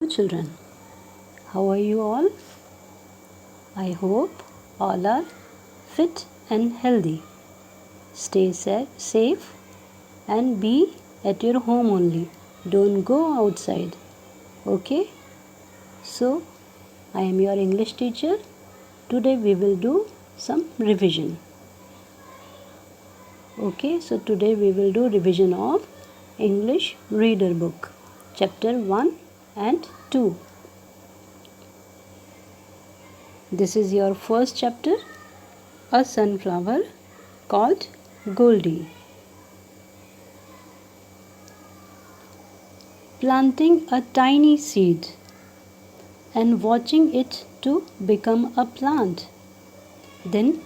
Children, how are you all? I hope all are fit and healthy. Stay safe and be at your home only. Don't go outside. Okay? So, I am your English teacher. Today we will do some revision. Okay, so today we will do revision of English Reader Book, Chapter 1 and 2. This is your first chapter, a sunflower called Goldie. Planting a tiny seed and watching it to become a plant, then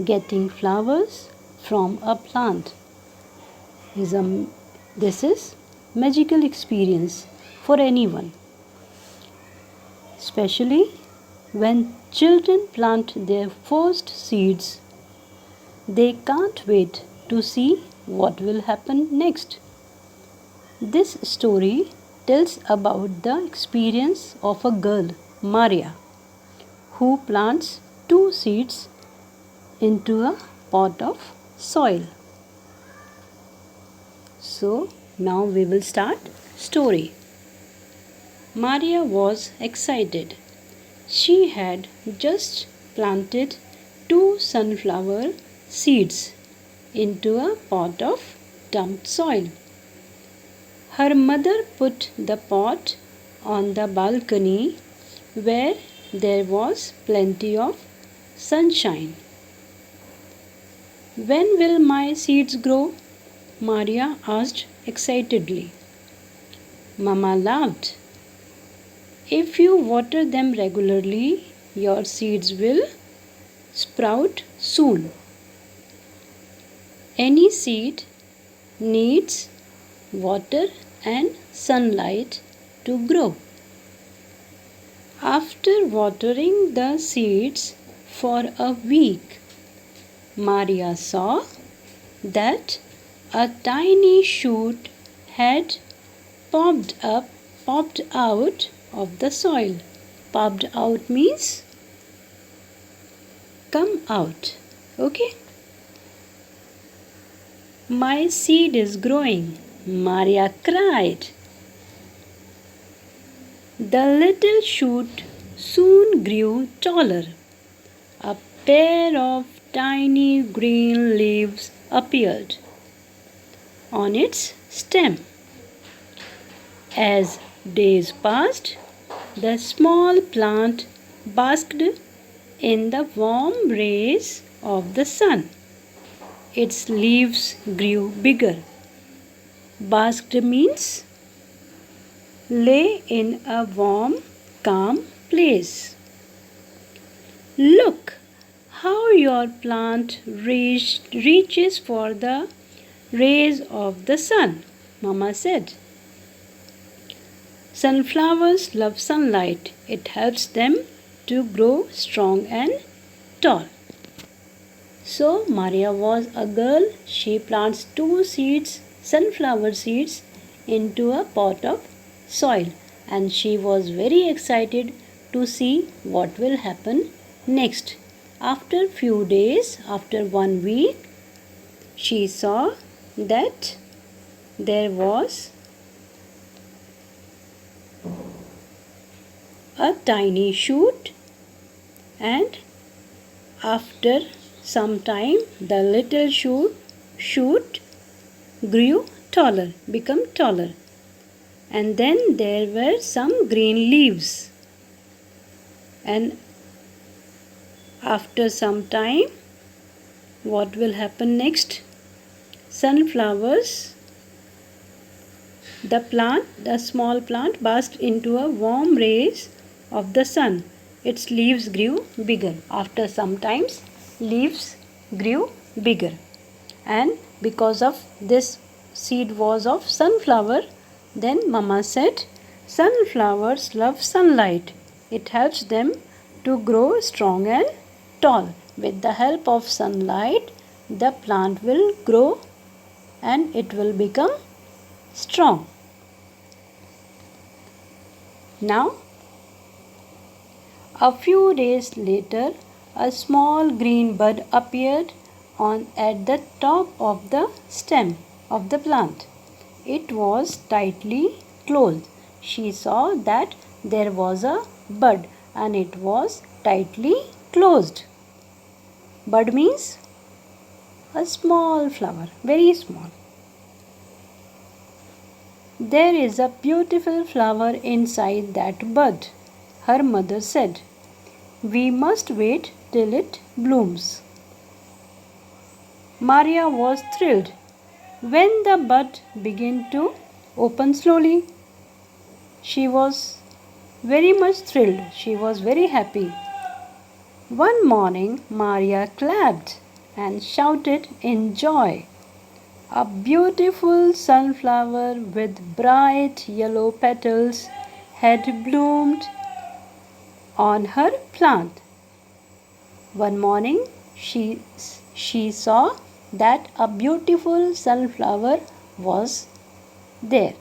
getting flowers from a plant this is magical experience for anyone, especially when children plant their first seeds. They can't wait to see what will happen next. This story tells about the experience of a girl, Maria, who plants 2 seeds into a pot of soil. So now we will start story. Maria was excited. She had just planted 2 sunflower seeds into a pot of dumped soil. Her mother put the pot on the balcony where there was plenty of sunshine. When will my seeds grow? Maria asked excitedly. Mama laughed. If you water them regularly, your seeds will sprout soon. Any seed needs water and sunlight to grow. After watering the seeds for a week, Maria saw that a tiny shoot had popped out of the soil. Popped out means come out. Okay? My seed is growing, Maria cried. The little shoot soon grew taller. A pair of tiny green leaves appeared on its stem. As days passed, the small plant basked in the warm rays of the sun. Its leaves grew bigger. Basked means lay in a warm, calm place. Look how your plant reaches for the rays of the sun, Mama said. Sunflowers love sunlight. It helps them to grow strong and tall. So Maria was a girl. She plants 2 seeds, sunflower seeds, into a pot of soil, and she was very excited to see what will happen next. After few days, after 1 week, she saw that there was a tiny shoot, and after some time the little shoot grew taller, become taller, and then there were some green leaves, and after some time what will happen next? Sunflowers, the small plant basked into a warm rays of the sun. Its leaves grew bigger. After some times, leaves grew bigger. And because of this seed was of sunflower, then Mama said, sunflowers love sunlight. It helps them to grow strong and tall. With the help of sunlight, the plant will grow and it will become strong. Now, a few days later, a small green bud appeared on at the top of the stem of the plant. It was tightly closed. She saw that there was a bud and it was tightly closed. Bud means a small flower, very small. There is a beautiful flower inside that bud, her mother said. We must wait till it blooms. Maria was thrilled. When the bud began to open slowly, she was very much thrilled. She was very happy. One morning, Maria clapped and shouted in joy. A beautiful sunflower with bright yellow petals had bloomed on her plant. One morning, she saw that a beautiful sunflower was there.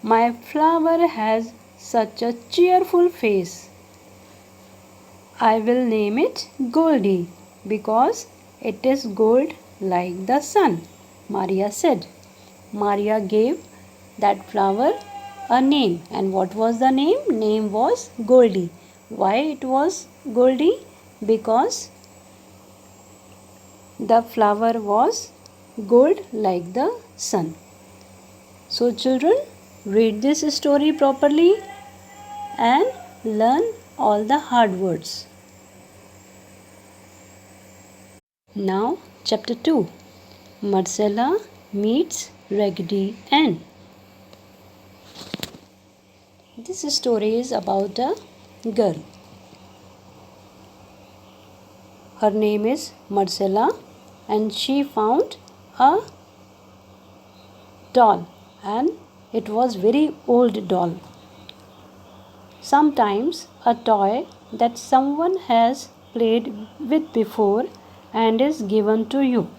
My flower has such a cheerful face. I will name it Goldie because it is gold like the sun, Maria said. Maria gave that flower a name. And what was the name? Name was Goldie. Why it was Goldie? Because the flower was gold like the sun. So children, read this story properly and learn all the hard words. Now chapter 2. Marcella meets Raggedy Ann. This story is about a girl. Her name is Marcella and she found a doll and it was very old doll. Sometimes a toy that someone has played with before and is given to you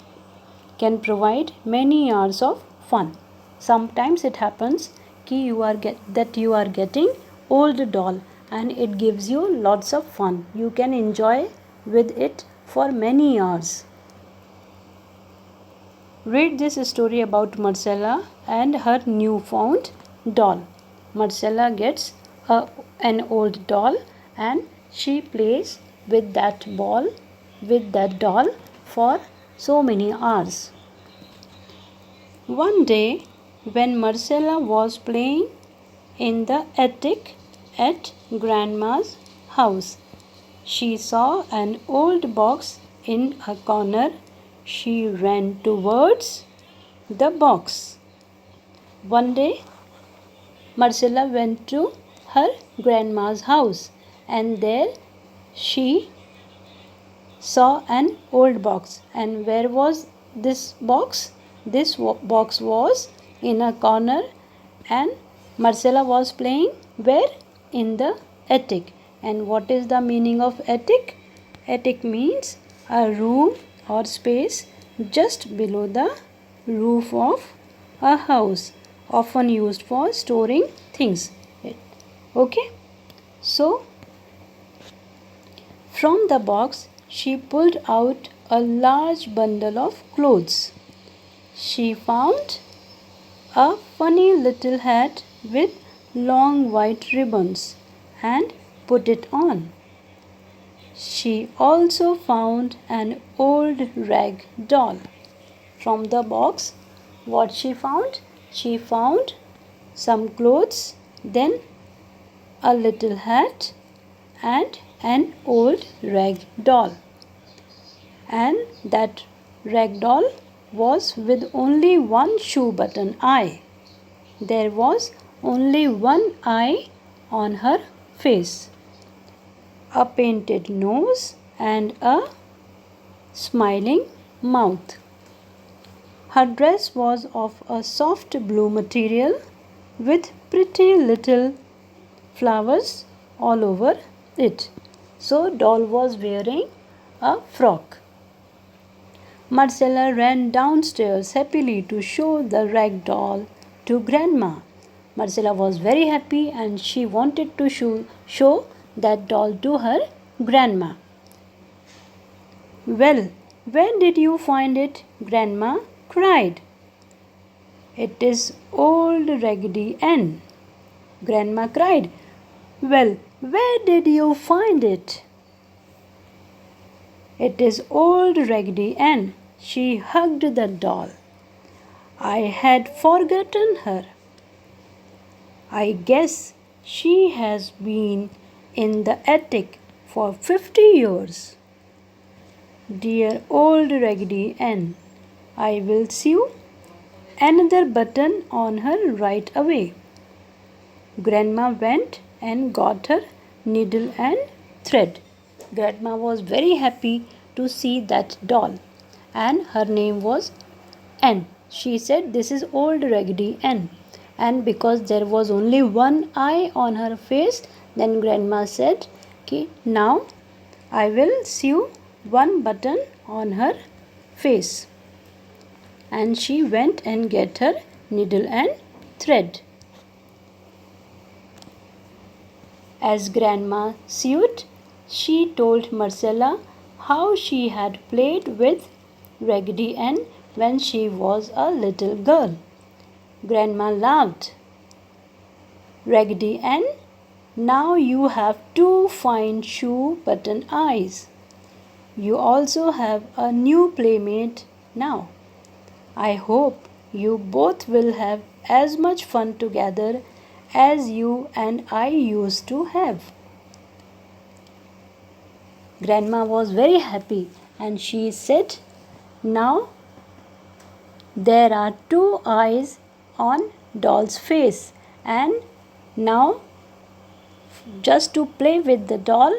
can provide many hours of fun. Sometimes it happens that you are getting old doll and it gives you lots of fun. You can enjoy with it for many hours. Read this story about Marcella and her newfound doll. Marcella gets an old doll and she plays with that doll for so many hours. One day, when Marcella was playing in the attic at Grandma's house, she saw an old box in a corner. She ran towards the box. One day, Marcella went to her grandma's house and there she saw an old box. And where was this box? This box was in a corner and Marcella was playing where? In the attic. And what is the meaning of attic? Attic means a room or space just below the roof of a house, often used for storing things. Okay? So, from the box, she pulled out a large bundle of clothes. She found a funny little hat with long white ribbons and put it on. She also found an old rag doll. From the box, what she found? She found some clothes, then a little hat and an old rag doll. And that rag doll was with only one shoe button eye. There was only one eye on her face, a painted nose and a smiling mouth. Her dress was of a soft blue material with pretty little flowers all over it. So doll was wearing a frock. Marcella ran downstairs happily to show the rag doll to Grandma. Marcella was very happy and she wanted to show that doll to her grandma. Well, where did you find it? Grandma cried. It is old Raggedy Ann. Grandma cried. Well, where did you find it? It is old Raggedy Ann. She hugged the doll. I had forgotten her. I guess she has been in the attic for 50 years. Dear old Raggedy Ann, I will sew another button on her right away. Grandma went and got her needle and thread. Grandma was very happy to see that doll, and her name was Ann. She said, "This is old Raggedy Ann." And because there was only one eye on her face, then Grandma said, "Okay, now I will sew one button on her face." And she went and get her needle and thread. As Grandma sewed, she told Marcella how she had played with Raggedy Ann when she was a little girl. Grandma laughed. "Raggedy Ann, now you have two fine shoe button eyes. You also have a new playmate now. I hope you both will have as much fun together as you and I used to have." Grandma was very happy and she said, "Now there are two eyes on doll's face, and now just to play with the doll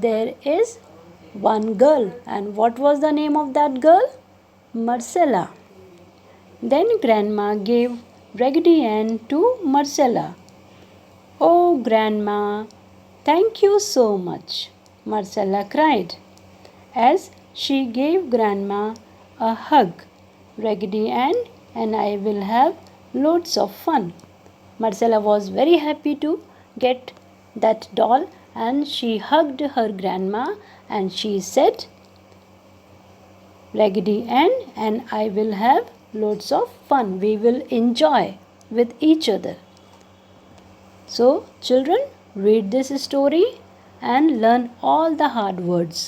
there is one girl." And what was the name of that girl? Marcella. Then Grandma gave Raggedy Ann to Marcella. "Oh, Grandma, thank you so much," Marcella cried as she gave Grandma a hug. "Raggedy Ann and I will have loads of fun." Marcella was very happy to get that doll and she hugged her grandma and she said, "Raggedy Ann and I will have loads of fun. We will enjoy with each other." So, children, read this story and learn all the hard words.